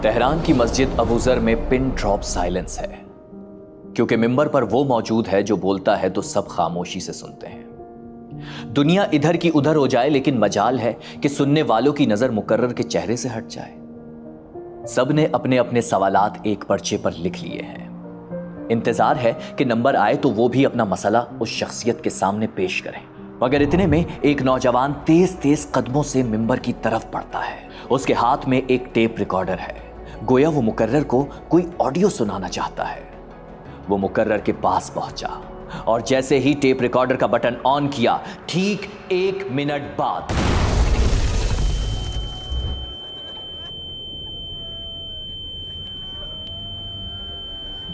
Tehran کی مسجد ابو ذر میں پن ڈراپ سائلنس ہے، کیونکہ ممبر پر وہ موجود ہے جو بولتا ہے تو سب خاموشی سے سنتے ہیں۔ دنیا ادھر کی ادھر ہو جائے لیکن مجال ہے کہ سننے والوں کی نظر مقرر کے چہرے سے ہٹ جائے۔ سب نے اپنے اپنے سوالات ایک پرچے پر لکھ لیے ہیں۔ انتظار ہے کہ نمبر آئے تو وہ بھی اپنا مسئلہ اس شخصیت کے سامنے پیش کریں۔ مگر اتنے میں ایک نوجوان تیز تیز قدموں سے ممبر کی طرف بڑھتا ہے۔ اس کے ہاتھ میں ایک ٹیپ ریکارڈر ہے، گویا وہ مقرر کو کوئی آڈیو سنانا چاہتا ہے۔ وہ مقرر کے پاس پہنچا اور جیسے ہی ٹیپ ریکارڈر کا بٹن آن کیا، ٹھیک 1 منٹ بعد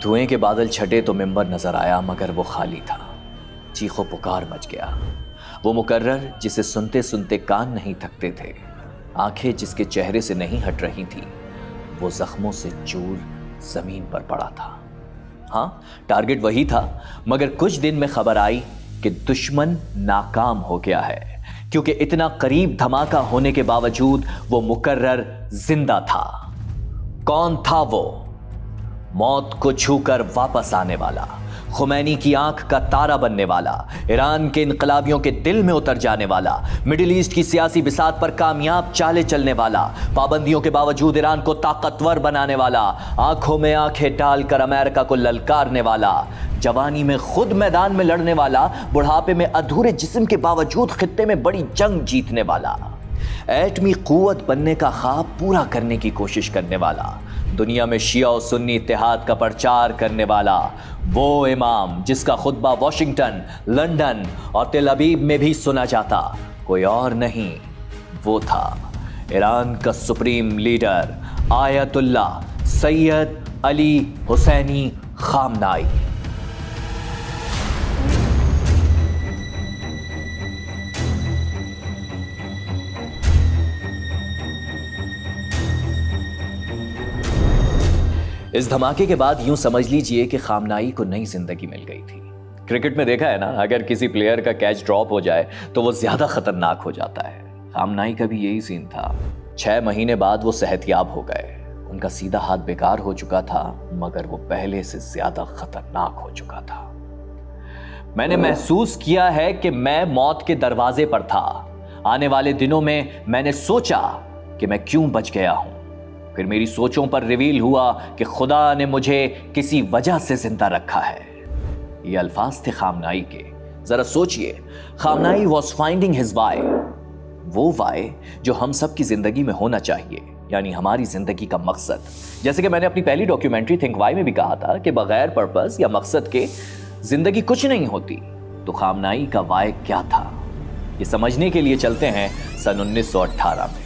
دھوئیں کے بادل چھٹے تو ممبر نظر آیا، مگر وہ خالی تھا۔ چیخو پکار مچ گیا۔ وہ مقرر جسے سنتے سنتے کان نہیں تھکتے تھے، آنکھیں جس کے چہرے سے نہیں ہٹ رہی تھی، وہ زخموں سے چور زمین پر پڑا تھا۔ ہاں، ٹارگٹ وہی تھا، مگر کچھ دن میں خبر آئی کہ دشمن ناکام ہو گیا ہے، کیونکہ اتنا قریب دھماکہ ہونے کے باوجود وہ مقرر زندہ تھا۔ کون تھا وہ؟ موت کو چھو کر واپس آنے والا، خمینی کی آنکھ کا تارا بننے والا، ایران کے انقلابیوں کے دل میں اتر جانے والا، مڈل ایسٹ کی سیاسی بساط پر کامیاب چالے چلنے والا، پابندیوں کے باوجود ایران کو طاقتور بنانے والا، آنکھوں میں آنکھیں ڈال کر امریکہ کو للکارنے والا، جوانی میں خود میدان میں لڑنے والا، بڑھاپے میں ادھورے جسم کے باوجود خطے میں بڑی جنگ جیتنے والا، ایٹمی قوت بننے کا خواب پورا کرنے کی کوشش کرنے والا، دنیا میں شیعہ و سنی اتحاد کا پرچار کرنے والا، وہ امام جس کا خطبہ واشنگٹن، لندن اور تل ابیب میں بھی سنا جاتا، کوئی اور نہیں، وہ تھا ایران کا سپریم لیڈر آیت اللہ سید علی حسینی خامنائی۔ اس دھماکے کے بعد یوں سمجھ لیجئے کہ خامنائی کو نئی زندگی مل گئی تھی۔ کرکٹ میں دیکھا ہے نا، اگر کسی پلیئر کا کیچ ڈراپ ہو جائے تو وہ زیادہ خطرناک ہو جاتا ہے۔ خامنائی کا بھی یہی سین تھا۔ 6 مہینے بعد وہ صحت یاب ہو گئے۔ ان کا سیدھا ہاتھ بیکار ہو چکا تھا، مگر وہ پہلے سے زیادہ خطرناک ہو چکا تھا۔ میں نے محسوس کیا ہے کہ میں موت کے دروازے پر تھا۔ آنے والے دنوں میں نے سوچا کہ میں کیوں بچ گیا ہوں۔ پھر میری سوچوں پر ریویل ہوا کہ خدا نے مجھے کسی وجہ سے زندہ رکھا ہے۔ یہ الفاظ تھے خامنائی کے۔ ذرا سوچئے، Khamenei was finding his why, وہ وائی جو ہم سب کی زندگی میں ہونا چاہیے، یعنی ہماری زندگی کا مقصد۔ جیسے کہ میں نے اپنی پہلی ڈاکیومنٹری تھنک وائی میں بھی کہا تھا کہ بغیر پرپس یا مقصد کے زندگی کچھ نہیں ہوتی۔ تو خامنائی کا وائی کیا تھا، یہ سمجھنے کے لیے چلتے ہیں سن 1918 میں۔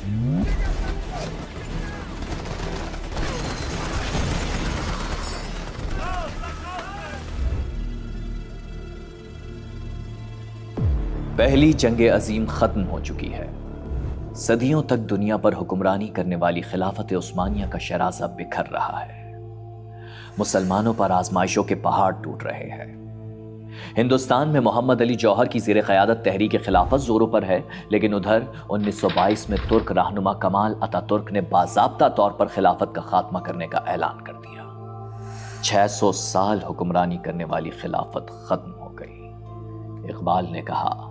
پہلی جنگ عظیم ختم ہو چکی ہے۔ صدیوں تک دنیا پر حکمرانی کرنے والی خلافت عثمانیہ کا شراسہ بکھر رہا ہے۔ مسلمانوں پر آزمائشوں کے پہاڑ ٹوٹ رہے ہیں۔ ہندوستان میں محمد علی جوہر کی زیر قیادت تحریک خلافت زوروں پر ہے، لیکن ادھر 1922 میں ترک رہنما کمال اتا ترک نے باضابطہ طور پر خلافت کا خاتمہ کرنے کا اعلان کر دیا۔ 600 سال حکمرانی کرنے والی خلافت ختم ہو گئی۔ اقبال نے کہا،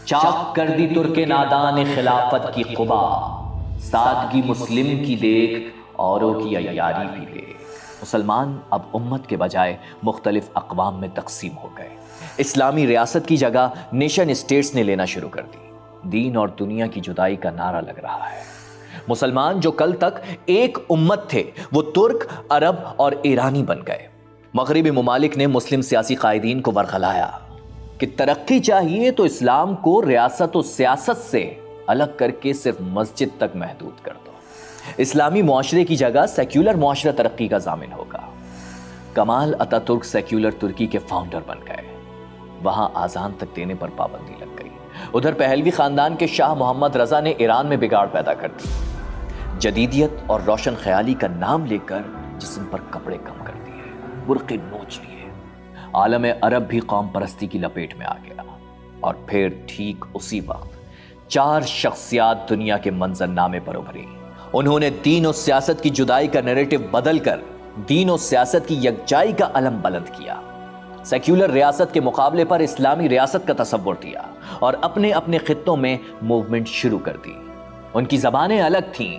چاک کر دی ترک نادان خلافت کی قبا، سادگی مسلم کی دیکھ اوروں کی عیاری بھی دے۔ مسلمان اب امت کے بجائے مختلف اقوام میں تقسیم ہو گئے۔ اسلامی ریاست کی جگہ نیشن اسٹیٹس نے لینا شروع کر دی۔ دین اور دنیا کی جدائی کا نعرہ لگ رہا ہے۔ مسلمان جو کل تک ایک امت تھے، وہ ترک، عرب اور ایرانی بن گئے۔ مغربی ممالک نے مسلم سیاسی قائدین کو ورغلایا کہ ترقی چاہیے تو اسلام کو ریاست و سیاست سے الگ کر کے صرف مسجد تک محدود کر دو۔ اسلامی معاشرے کی جگہ سیکولر معاشرہ ترقی کا ضامن ہوگا۔ کمال اتا ترک سیکولر ترکی کے فاؤنڈر بن گئے۔ وہاں آذان تک دینے پر پابندی لگ گئی۔ ادھر پہلوی خاندان کے شاہ محمد رضا نے ایران میں بگاڑ پیدا کر دی۔ جدیدیت اور روشن خیالی کا نام لے کر جسم پر کپڑے کم کر دیے، برقعے نوچ لیے۔ عالم عرب بھی قوم پرستی کی لپیٹ میں آ گیا۔ اور پھر ٹھیک اسی وقت 4 شخصیات دنیا کے منظر نامے پر ابھری۔ انہوں نے دین و سیاست کی جدائی کا نیریٹو بدل کر دین و سیاست کی یکجائی کا علم بلند کیا، سیکولر ریاست کے مقابلے پر اسلامی ریاست کا تصور دیا اور اپنے اپنے خطوں میں موومنٹ شروع کر دی۔ ان کی زبانیں الگ تھیں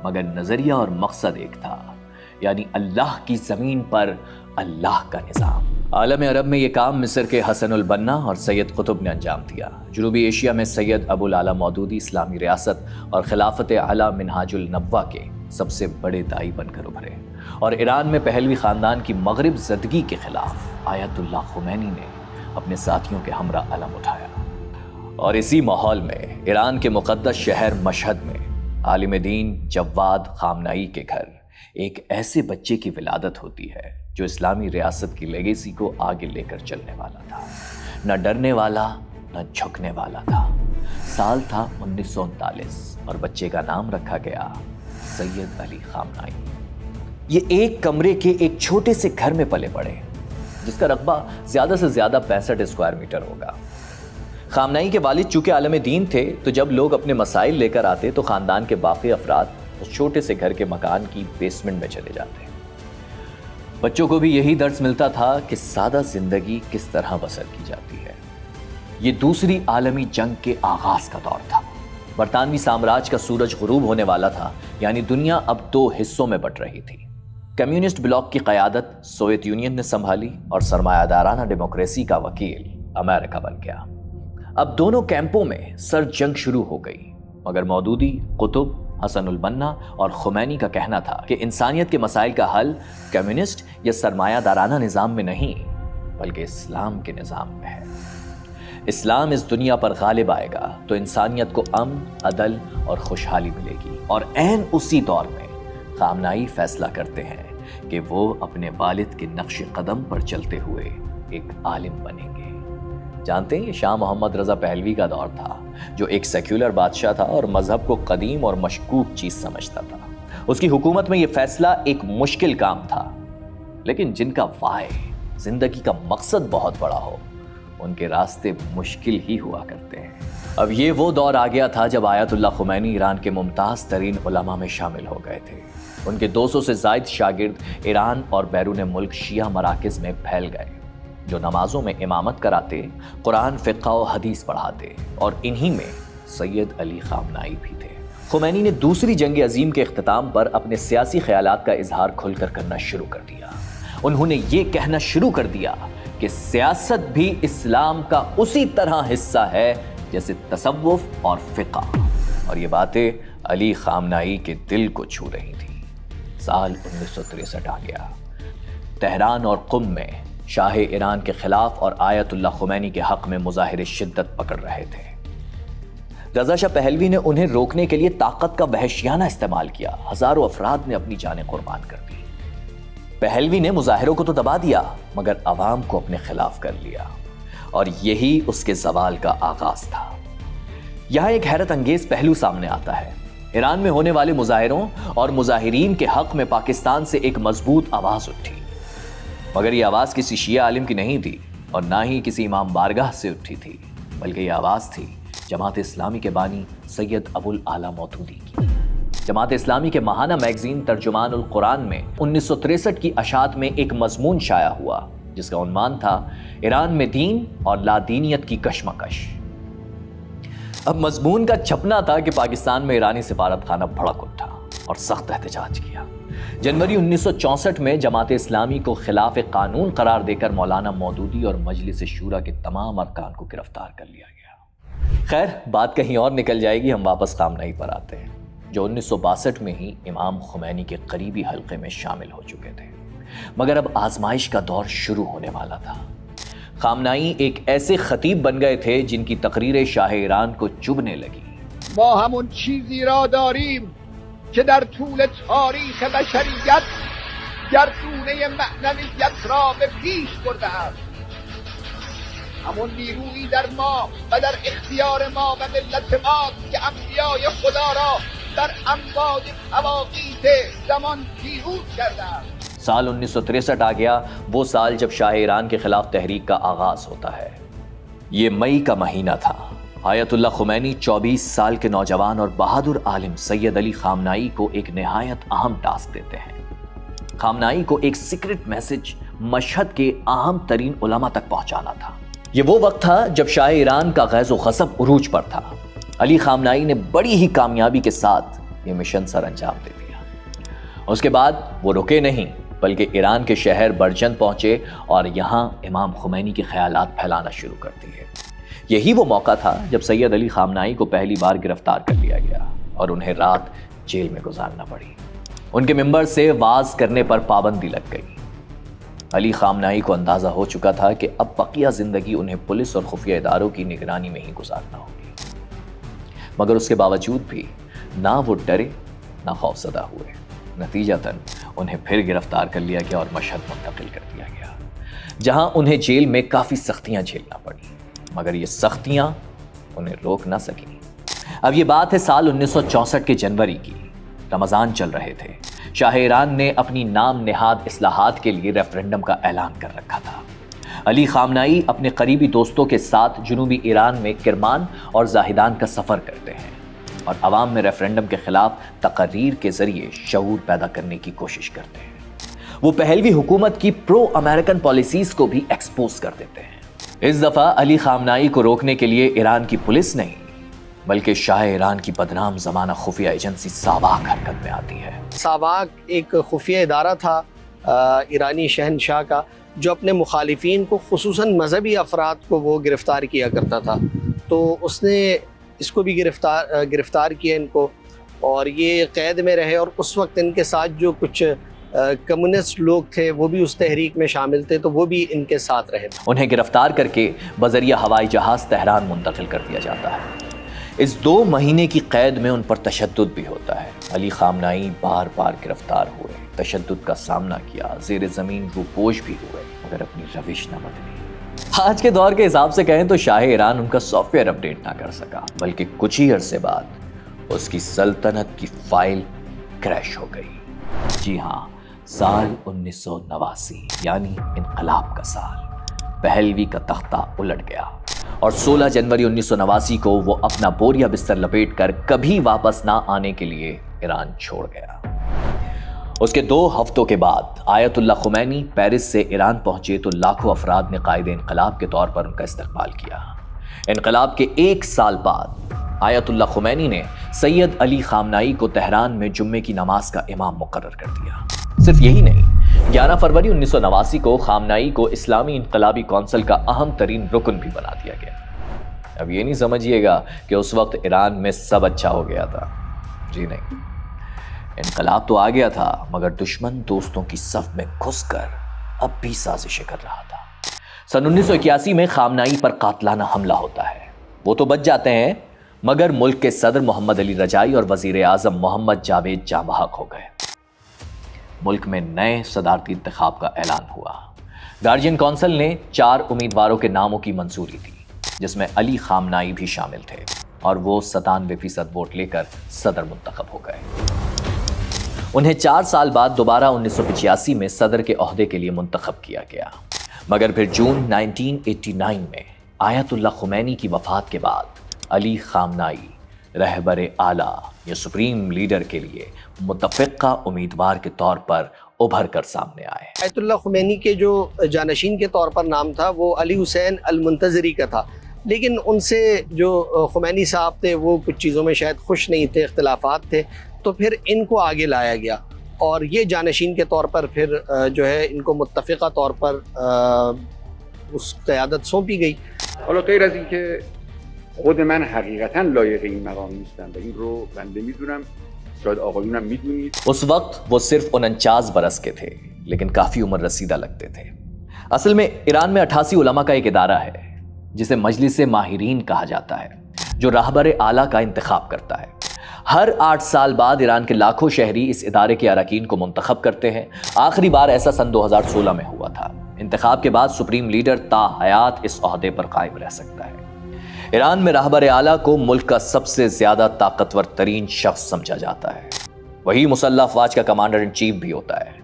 مگر نظریہ اور مقصد ایک تھا، یعنی اللہ کی زمین پر اللہ کا نظام۔ عالم عرب میں یہ کام مصر کے حسن البنا اور سید قطب نے انجام دیا۔ جنوبی ایشیا میں سید ابو العلا مودودی اسلامی ریاست اور خلافت اعلیٰ منہاج النبوہ کے سب سے بڑے داعی بن کر ابھرے، اور ایران میں پہلوی خاندان کی مغرب زدگی کے خلاف آیت اللہ خمینی نے اپنے ساتھیوں کے ہمراہ علم اٹھایا۔ اور اسی ماحول میں ایران کے مقدس شہر مشہد میں عالم دین جواد خامنائی کے گھر ایک ایسے بچے کی ولادت ہوتی ہے جو اسلامی ریاست کی لیگیسی کو آگے لے کر چلنے والا تھا، نہ ڈرنے والا نہ جھکنے والا تھا۔ سال تھا 1939 اور بچے کا نام رکھا گیا سید علی خامنائی۔ یہ ایک کمرے کے ایک چھوٹے سے گھر میں پلے بڑے، جس کا رقبہ زیادہ سے زیادہ 65 اسکوائر میٹر ہوگا۔ خامنائی کے والد چونکہ عالم دین تھے تو جب لوگ اپنے مسائل لے کر آتے تو خاندان کے باقی افراد اس چھوٹے سے گھر کے مکان کی بیسمنٹ میں چلے جاتے۔ بچوں کو بھی یہی درس ملتا تھا کہ سادہ زندگی کس طرح بسر کی جاتی ہے۔ یہ دوسری عالمی جنگ کے آغاز کا دور تھا۔ برطانوی سامراج کا سورج غروب ہونے والا تھا، یعنی دنیا اب 2 حصوں میں بٹ رہی تھی۔ کمیونسٹ بلاک کی قیادت سوویت یونین نے سنبھالی اور سرمایہ دارانہ ڈیموکریسی کا وکیل امریکہ بن گیا۔ اب دونوں کیمپوں میں سر جنگ شروع ہو گئی، مگر مودودی، قطب، حسن البنا اور خمینی کا کہنا تھا کہ انسانیت کے مسائل کا حل کمیونسٹ یا سرمایہ دارانہ نظام میں نہیں بلکہ اسلام کے نظام میں ہے۔ اسلام اس دنیا پر غالب آئے گا تو انسانیت کو امن، عدل اور خوشحالی ملے گی۔ اور عین اسی دور میں خامنائی فیصلہ کرتے ہیں کہ وہ اپنے والد کے نقش قدم پر چلتے ہوئے ایک عالم بنیں گے۔ جانتے ہیں یہ شاہ محمد رضا پہلوی کا دور تھا، جو ایک سیکولر بادشاہ تھا اور مذہب کو قدیم اور مشکوک چیز سمجھتا تھا۔ اس کی حکومت میں یہ فیصلہ ایک مشکل کام تھا، لیکن جن کا وائے، زندگی کا مقصد بہت بڑا ہو، ان کے راستے مشکل ہی ہوا کرتے ہیں۔ اب یہ وہ دور آ گیا تھا جب آیت اللہ خمینی ایران کے ممتاز ترین علماء میں شامل ہو گئے تھے۔ ان کے 200 سے زائد شاگرد ایران اور بیرون ملک شیعہ مراکز میں پھیل گئے، جو نمازوں میں امامت کراتے، قرآن، فقہ و حدیث پڑھاتے، اور انہی میں سید علی خامنائی بھی تھے۔ خمینی نے دوسری جنگ عظیم کے اختتام پر اپنے سیاسی خیالات کا اظہار کھل کر کرنا شروع کر دیا۔ انہوں نے یہ کہنا شروع کر دیا کہ سیاست بھی اسلام کا اسی طرح حصہ ہے جیسے تصوف اور فقہ، اور یہ باتیں علی خامنائی کے دل کو چھو رہی تھیں۔ سال 1963 آ گیا۔ تہران اور قم میں شاہ ایران کے خلاف اور آیت اللہ خمینی کے حق میں مظاہرے شدت پکڑ رہے تھے۔ رضا شاہ پہلوی نے انہیں روکنے کے لیے طاقت کا وحشیانہ استعمال کیا۔ ہزاروں افراد نے اپنی جانیں قربان کر دی۔ پہلوی نے مظاہروں کو تو دبا دیا مگر عوام کو اپنے خلاف کر لیا، اور یہی اس کے زوال کا آغاز تھا۔ یہاں ایک حیرت انگیز پہلو سامنے آتا ہے۔ ایران میں ہونے والے مظاہروں اور مظاہرین کے حق میں پاکستان سے ایک مضبوط آواز اٹھی، مگر یہ آواز کسی شیعہ عالم کی نہیں تھی اور نہ ہی کسی امام بارگاہ سے اٹھی تھی، بلکہ یہ آواز تھی جماعت اسلامی کے بانی سید ابو العلا مودودی کی۔ جماعت اسلامی کے ماہانہ میگزین ترجمان القرآن میں 1963 کی اشاعت میں ایک مضمون شائع ہوا جس کا عنوان تھا ایران میں دین اور لادینیت کی کشمکش۔ اب مضمون کا چھپنا تھا کہ پاکستان میں ایرانی سفارت خانہ بھڑک اٹھا اور سخت احتجاج کیا۔ جنوری 1964 میں جماعت اسلامی کو خلاف قانون قرار دے کر مولانا مودودی اور مجلس شورا کے تمام ارکان کو گرفتار کر لیا گیا۔ خیر، بات کہیں اور نکل جائے گی، ہم واپس خامنائی پر آتے ہیں، جو 1962 میں ہی امام خمینی کے قریبی حلقے میں شامل ہو چکے تھے۔ مگر اب آزمائش کا دور شروع ہونے والا تھا۔ خامنائی ایک ایسے خطیب بن گئے تھے جن کی تقریریں شاہ ایران کو چبھنے لگی۔ ما همون چیزی را داریم که در طول تاریخ بشریت گردونه معنویت را به پیش برده است. همون نیرویی در ما و در اختیار ما و ملت ماست که انبیای خدا را در امواج مواقیت زمان پیروز کرده است۔ سال 1963 آ گیا، وہ سال جب شاہ ایران کے خلاف تحریک کا آغاز ہوتا ہے۔ یہ مئی کا مہینہ تھا۔ آیت اللہ خمینی 24 سال کے نوجوان اور بہادر عالم سید علی خامنائی کو ایک نہایت اہم ٹاسک دیتے ہیں۔ خامنائی کو ایک سیکرٹ میسج مشہد کے اہم ترین علماء تک پہنچانا تھا۔ یہ وہ وقت تھا جب شاہ ایران کا غیظ و غضب عروج پر تھا۔ علی خامنائی نے بڑی ہی کامیابی کے ساتھ یہ مشن سر انجام دے دیا۔ اس کے بعد وہ رکے نہیں بلکہ ایران کے شہر برجند پہنچے اور یہاں امام خمینی کے خیالات پھیلانا شروع کر دیے۔ یہی وہ موقع تھا جب سید علی خامنائی کو پہلی بار گرفتار کر لیا گیا اور انہیں رات جیل میں گزارنا پڑی۔ ان کے ممبر سے واز کرنے پر پابندی لگ گئی۔ علی خامنائی کو اندازہ ہو چکا تھا کہ اب بقیہ زندگی انہیں پولیس اور خفیہ اداروں کی نگرانی میں ہی گزارنا ہوگی، مگر اس کے باوجود بھی نہ وہ ڈرے نہ خوفزدہ ہوئے۔ نتیجتاً انہیں پھر گرفتار کر لیا گیا اور مشہد منتقل کر دیا گیا، جہاں انہیں جیل میں کافی سختیاں جھیلنا پڑی، مگر یہ سختیاں انہیں روک نہ سکیں۔ اب یہ بات ہے سال 1964 کے جنوری کی۔ رمضان چل رہے تھے۔ شاہ ایران نے اپنی نام نہاد اصلاحات کے لیے ریفرنڈم کا اعلان کر رکھا تھا۔ علی خامنائی اپنے قریبی دوستوں کے ساتھ جنوبی ایران میں کرمان اور زاہدان کا سفر کرتے ہیں اور عوام میں ریفرنڈم کے خلاف تقاریر کے ذریعے شعور پیدا کرنے کی کوشش کرتے ہیں۔ وہ پہلوی حکومت کی پرو امریکن پالیسیز کو بھی ایکسپوز کر دیتے ہیں۔ اس دفعہ علی خامنائی کو روکنے کے لیے ایران کی پولیس نہیں بلکہ شاہ ایران کی بدنام زمانہ خفیہ ایجنسی ساواک حرکت میں آتی ہے۔ ساواک ایک خفیہ ادارہ تھا ایرانی شہنشاہ کا، جو اپنے مخالفین کو خصوصاً مذہبی افراد کو وہ گرفتار کیا کرتا تھا۔ تو اس نے اس کو بھی گرفتار کیا ان کو، اور یہ قید میں رہے، اور اس وقت ان کے ساتھ جو کچھ کمیونسٹ لوگ تھے وہ بھی اس تحریک میں شامل تھے، تو وہ بھی ان کے ساتھ رہے۔ انہیں گرفتار کر کے بذریعہ ہوائی جہاز تہران منتقل کر دیا جاتا ہے۔ اس 2 مہینے کی قید میں ان پر تشدد بھی ہوتا ہے۔ علی خامنائی بار بار گرفتار ہوئے، تشدد کا سامنا کیا، زیر زمین روپوش بھی ہوئے، مگر اپنی روش نہ بدلی۔ آج کے دور کے حساب سے کہیں تو شاہ ایران ان کا سافٹ ویئر اپڈیٹ نہ کر سکا، بلکہ کچھ ہی عرصے بعد اس کی سلطنت کی فائل کریش ہو گئی۔ جی ہاں، سال 1989 یعنی انقلاب کا سال۔ پہلوی کا تختہ الٹ گیا اور 16 جنوری 1989 کو وہ اپنا بوریا بستر لپیٹ کر کبھی واپس نہ آنے کے لیے ایران چھوڑ گیا۔ اس کے 2 ہفتوں کے بعد آیت اللہ خمینی پیرس سے ایران پہنچے تو لاکھوں افراد نے قائد انقلاب کے طور پر ان کا استقبال کیا۔ انقلاب کے 1 سال بعد آیت اللہ خمینی نے سید علی خامنائی کو تہران میں جمعے کی نماز کا امام مقرر کر دیا۔ صرف یہی نہیں، 11 فروری 1989 کو خامنائی کو اسلامی انقلابی کونسل کا اہم ترین رکن بھی بنا دیا گیا۔ اب یہ نہیں سمجھیے گا کہ اس وقت ایران میں سب اچھا ہو گیا تھا، جی نہیں، انقلاب تو آ گیا تھا مگر دشمن دوستوں کی صف میں گھس کر اب بھی سازشیں کر رہا تھا۔ سن 1981 میں خامنائی پر قاتلانہ حملہ ہوتا ہے۔ وہ تو بچ جاتے ہیں مگر ملک کے صدر محمد علی رجائی اور وزیر اعظم محمد جاوید جاں بحق ہو گئے۔ ملک میں نئے صدارتی انتخاب کا اعلان ہوا۔ گارجین کونسل نے 4 امیدواروں کے ناموں کی منظوری دی، جس میں علی خامنائی بھی شامل تھے، اور وہ 97% ووٹ لے کر صدر منتخب ہو گئے۔ انہیں 4 سال بعد دوبارہ 1985 میں صدر کے عہدے کے لیے منتخب کیا گیا، مگر پھر جون 1989 میں آیت اللہ خمینی کی وفات کے بعد علی خامنائی رہبر اعلیٰ یا سپریم لیڈر کے لیے متفقہ امیدوار کے طور پر ابھر کر سامنے آئے۔ آیت اللہ خمینی کے جو جانشین کے طور پر نام تھا وہ علی حسین المنتظری کا تھا، لیکن ان سے جو خمینی صاحب تھے وہ کچھ چیزوں میں شاید خوش نہیں تھے، اختلافات تھے، تو پھر ان کو آگے لایا گیا اور یہ جانشین کے طور پر پھر جو ہے ان کو متفقہ طور پر اس قیادت سونپی گئی۔ حالا غیر از اینکه خود من حقیقتا لایق این مقام نیستم و این رو بنده میدونم، شاید آقایونم میدونید۔ اس وقت وہ صرف 49 برس کے تھے، لیکن کافی عمر رسیدہ لگتے تھے۔ اصل میں ایران میں 88 علماء کا ایک ادارہ ہے جسے مجلس ماہرین کہا جاتا ہے، جو رہبر اعلیٰ کا انتخاب کرتا ہے۔ ہر 8 سال بعد ایران کے لاکھوں شہری اس ادارے کے اراکین کو منتخب کرتے ہیں۔ آخری بار ایسا سن 2016 میں ہوا تھا۔ انتخاب کے بعد سپریم لیڈر تا حیات اس عہدے پر قائم رہ سکتا ہے۔ ایران میں رہبر اعلیٰ کو ملک کا سب سے زیادہ طاقتور ترین شخص سمجھا جاتا ہے۔ وہی مسلح افواج کا کمانڈر ان چیف بھی ہوتا ہے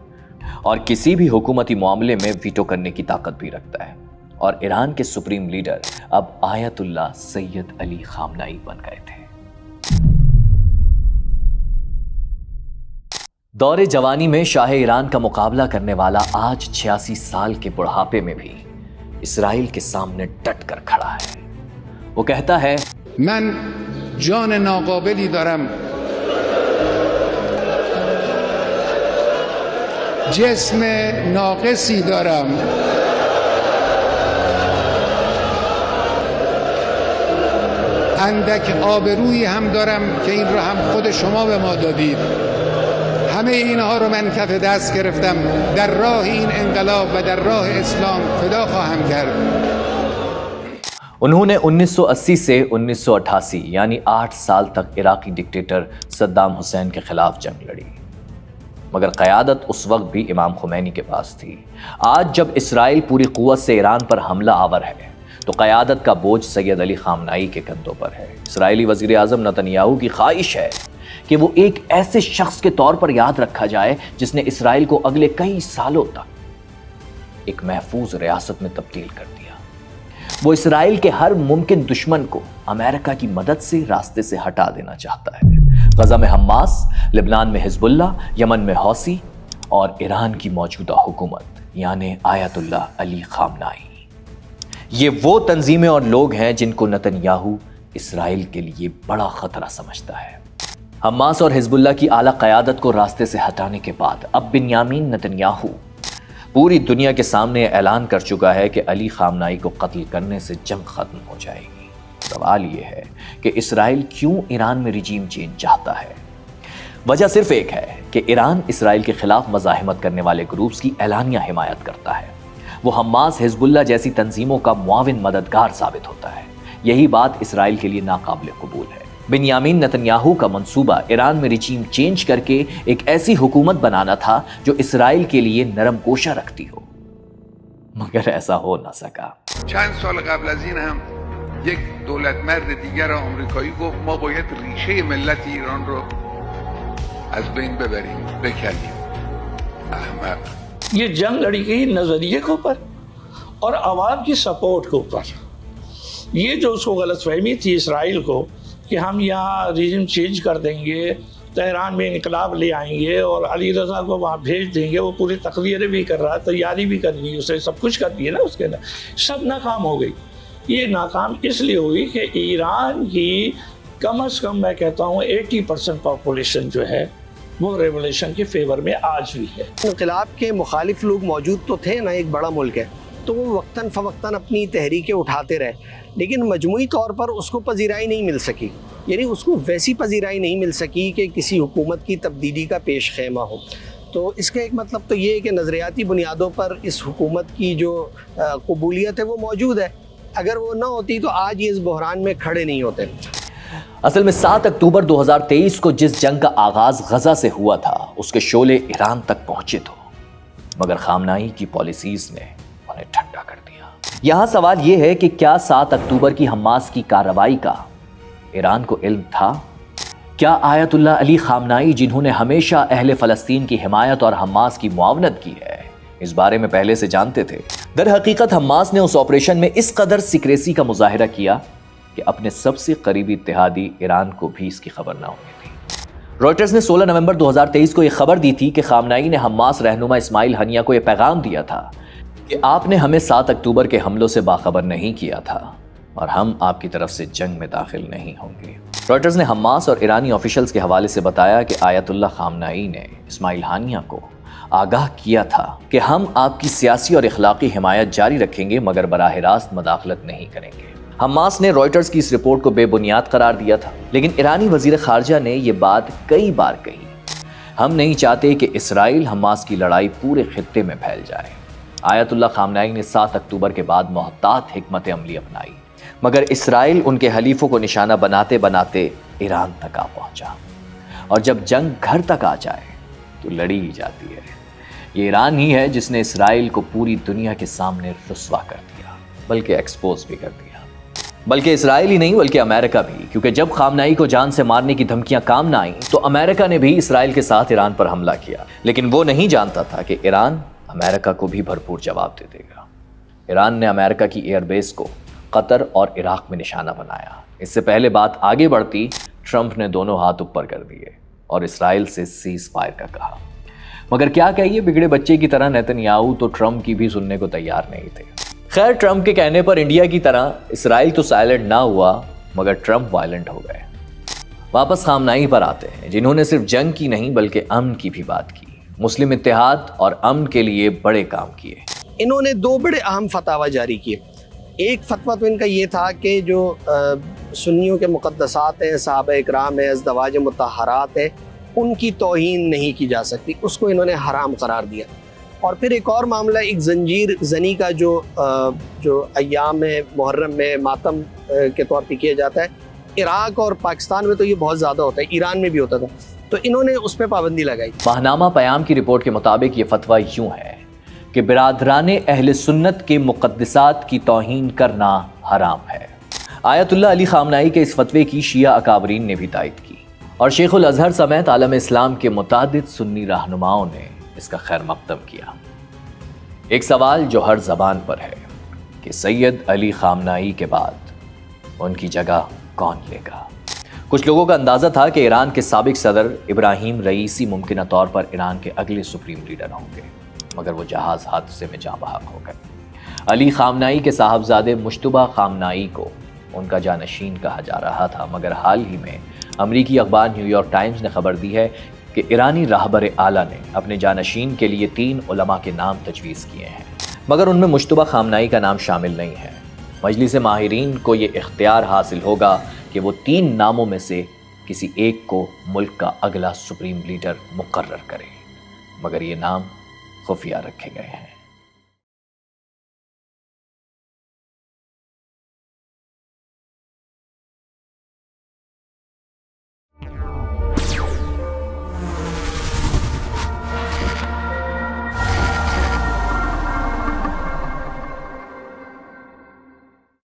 اور کسی بھی حکومتی معاملے میں ویٹو کرنے کی طاقت بھی رکھتا ہے۔ اور ایران کے سپریم لیڈر اب آیت اللہ سید علی خامنائی بن گئے تھے۔ دور جوانی میں شاہ ایران کا مقابلہ کرنے والا آج 86 سال کے بڑھاپے میں بھی اسرائیل کے سامنے ڈٹ کر کھڑا ہے۔ وہ کہتا ہے، من جان ناقابلی دارم، جسم ناقصی دارم، اندک آبرویی هم دارم که این را هم خود شما به ما دادید. همه اینها رو من کف دست گرفتم، در راه این انقلاب و در راه اسلام فدا خواهم کرد۔ انہوں نے 1980 سے 1988 یعنی 8 سال تک عراقی ڈکٹیٹر صدام حسین کے خلاف جنگ لڑی، مگر قیادت اس وقت بھی امام خمینی کے پاس تھی۔ آج جب اسرائیل پوری قوت سے ایران پر حملہ آور ہے تو قیادت کا بوجھ سید علی خامنائی کے کندھوں پر ہے۔ اسرائیلی وزیر اعظم نتنیاہو کی خواہش ہے کہ وہ ایک ایسے شخص کے طور پر یاد رکھا جائے جس نے اسرائیل کو اگلے کئی سالوں تک ایک محفوظ ریاست میں تبدیل کر دیا۔ وہ اسرائیل کے ہر ممکن دشمن کو امریکہ کی مدد سے راستے سے ہٹا دینا چاہتا ہے۔ غزہ میں حماس، لبنان میں حزب اللہ، یمن میں حوثی اور ایران کی موجودہ حکومت یعنی آیت اللہ علی خامنائی، یہ وہ تنظیمیں اور لوگ ہیں جن کو نتنیاہو اسرائیل کے لیے بڑا خطرہ سمجھتا ہے۔ حماس اور حزب اللہ کی اعلیٰ قیادت کو راستے سے ہٹانے کے بعد اب بنیامین نتنیاہو پوری دنیا کے سامنے اعلان کر چکا ہے کہ علی خامنائی کو قتل کرنے سے جنگ ختم ہو جائے گی۔ سوال یہ ہے کہ اسرائیل کیوں ایران میں رجیم چینج چاہتا ہے؟ وجہ صرف ایک ہے کہ ایران اسرائیل کے خلاف مزاحمت کرنے والے گروپس کی اعلانیہ حمایت کرتا ہے۔ وہ حماس، حزب اللہ جیسی تنظیموں کا معاون مددگار ثابت ہوتا ہے۔ یہی بات اسرائیل کے لیے ناقابل قبول ہے۔ بنیامین نتنیاہو کا منصوبہ ایران میں رجیم چینج کر کے ایک ایسی حکومت بنانا تھا جو اسرائیل کے لیے نرم گوشہ رکھتی ہو، مگر ایسا ہو نہ سکا۔ چند سال قبل از این هم یک دولتمرد دیگر آمریکایی گفت ما باید ریشه ملت ایران رو از بین ببریم، بکنیم۔ احمق۔ یہ جنگ لڑی گئی نظریے کے اوپر اور عوام کی سپورٹ کے اوپر۔ یہ جو اس کو غلط فہمی تھی اسرائیل کو کہ ہم یہاں ریجن چینج کر دیں گے، تہران میں انقلاب لے آئیں گے اور علی رضا کو وہاں بھیج دیں گے، وہ پوری تقریریں بھی کر رہا ہے، تیاری بھی کر لی، اسے سب کچھ کر دیا نا، اس کے اندر سب ناکام ہو گئی۔ یہ ناکام اس لیے ہوئی کہ ایران کی کم از کم میں کہتا ہوں 80% پاپولیشن جو ہے وہ ریولیوشن کے فیور میں آج بھی ہے۔ انقلاب کے مخالف لوگ موجود تو تھے نا، ایک بڑا ملک ہے تو وہ وقتاً فوقتاً اپنی تحریکیں اٹھاتے رہے، لیکن مجموعی طور پر اس کو پذیرائی نہیں مل سکی، یعنی اس کو ویسی پذیرائی نہیں مل سکی کہ کسی حکومت کی تبدیلی کا پیش خیمہ ہو۔ تو اس کا ایک مطلب تو یہ ہے کہ نظریاتی بنیادوں پر اس حکومت کی جو قبولیت ہے وہ موجود ہے، اگر وہ نہ ہوتی تو آج یہ اس بحران میں کھڑے نہیں ہوتے۔ اصل میں 7 اکتوبر 2023 کو جس جنگ کا آغاز غزہ سے ہوا تھا اس کے شعلے ایران تک پہنچے تو، مگر خامنائی کی پالیسیز نے انہیں ٹھنڈا کر دیا۔ یہاں سوال یہ ہے کہ کیا 7 اکتوبر کی حماس کی کارروائی کا ایران کو علم تھا؟ کیا آیت اللہ علی خامنائی، جنہوں نے ہمیشہ اہل فلسطین کی حمایت اور حماس کی معاونت کی ہے، اس بارے میں پہلے سے جانتے تھے؟ در حقیقت حماس نے اس آپریشن میں اس قدر سیکریسی کا مظاہرہ کیا کہ اپنے سب سے قریبی اتحادی ایران کو بھی اس کی خبر نہ ہوئی تھی۔ رائٹرز نے 16 نومبر 2023 کو یہ خبر دی تھی کہ خامنائی نے حماس رہنما اسماعیل ہنیہ کو یہ پیغام دیا تھا کہ آپ نے ہمیں 7 اکتوبر کے حملوں سے باخبر نہیں کیا تھا اور ہم آپ کی طرف سے جنگ میں داخل نہیں ہوں گے۔ رائٹرز نے حماس اور ایرانی آفیشلز کے حوالے سے بتایا کہ آیت اللہ خامنائی نے اسماعیل ہنیہ کو آگاہ کیا تھا کہ ہم آپ کی سیاسی اور اخلاقی حمایت جاری رکھیں گے مگر براہ راست مداخلت نہیں کریں گے۔ حماس نے رائٹرز کی اس رپورٹ کو بے بنیاد قرار دیا تھا، لیکن ایرانی وزیر خارجہ نے یہ بات کئی بار کہی، ہم نہیں چاہتے کہ اسرائیل حماس کی لڑائی پورے خطے میں پھیل جائے۔ آیت اللہ خامنائی نے 7 اکتوبر کے بعد محتاط حکمت عملی اپنائی، مگر اسرائیل ان کے حلیفوں کو نشانہ بناتے بناتے ایران تک آ پہنچا، اور جب جنگ گھر تک آ جائے تو لڑی ہی جاتی ہے۔ یہ ایران ہی ہے جس نے اسرائیل کو پوری دنیا کے سامنے رسوا کر دیا، بلکہ ایکسپوز بھی کر دیا۔ بلکہ اسرائیل ہی نہیں بلکہ امریکہ بھی، کیونکہ جب خامنائی کو جان سے مارنے کی دھمکیاں کام نہ آئیں تو امریکہ نے بھی اسرائیل کے ساتھ ایران پر حملہ کیا، لیکن وہ نہیں جانتا تھا کہ ایران امریکہ کو بھی بھرپور جواب دے دے گا۔ ایران نے امریکہ کی ایئر بیس کو قطر اور عراق میں نشانہ بنایا۔ اس سے پہلے بات آگے بڑھتی، ٹرمپ نے دونوں ہاتھ اوپر کر دیے اور اسرائیل سے سیز فائر کا کہا۔ مگر کیا کہیے، بگڑے بچے کی طرح نیتن تو ٹرمپ کی بھی سننے کو تیار نہیں تھے۔ خیر، ٹرمپ کے کہنے پر انڈیا کی طرح اسرائیل تو سائلنٹ نہ ہوا، مگر ٹرمپ وائلنٹ ہو گئے۔ واپس خامنائی پر آتے ہیں، جنہوں نے صرف جنگ کی نہیں بلکہ امن کی بھی بات کی، مسلم اتحاد اور امن کے لیے بڑے کام کیے۔ انہوں نے 2 بڑے اہم فتاوی جاری کیے۔ ایک فتویٰ تو ان کا یہ تھا کہ جو سنیوں کے مقدسات ہیں، صحابہ اکرام ہیں، ازدواج مطہرات ہیں، ان کی توہین نہیں کی جا سکتی، اس کو انہوں نے حرام قرار دیا۔ اور پھر ایک اور معاملہ، ایک زنجیر زنی کا جو ایام محرم میں ماتم کے طور پہ کیا جاتا ہے، عراق اور پاکستان میں تو یہ بہت زیادہ ہوتا ہے، ایران میں بھی ہوتا تھا، تو انہوں نے اس پہ پابندی لگائی۔ ماہنامہ پیام کی رپورٹ کے مطابق یہ فتویٰ یوں ہے کہ برادران اہل سنت کے مقدسات کی توہین کرنا حرام ہے۔ آیت اللہ علی خامنائی کے اس فتوے کی شیعہ اکابرین نے بھی تائید کی، اور شیخ الازہر سمیت عالم اسلام کے متعدد سنی رہنماؤں نے اس کا خیر مقدم کیا۔ ایک سوال جو ہر زبان پر ہے کہ سید علی خامنائی کے بعد ان کی جگہ کون لے گا؟ کچھ لوگوں کا اندازہ تھا کہ ایران کے سابق صدر ابراہیم رئیسی ممکنہ طور پر ایران کے اگلے سپریم لیڈر ہوں گے، مگر وہ جہاز حادثے میں جاں بحق ہو گئے۔ علی خامنائی کے صاحبزادے مجتبیٰ خامنائی کو ان کا جانشین کہا جا رہا تھا، مگر حال ہی میں امریکی اخبار نیو یارک ٹائمز نے خبر دی ہے کہ ایرانی راہبر اعلیٰ نے اپنے جانشین کے لیے 3 علماء کے نام تجویز کیے ہیں، مگر ان میں مجتبیٰ خامنائی کا نام شامل نہیں ہے۔ مجلس ماہرین کو یہ اختیار حاصل ہوگا کہ وہ 3 ناموں میں سے کسی ایک کو ملک کا اگلا سپریم لیڈر مقرر کرے، مگر یہ نام خفیہ رکھے گئے ہیں۔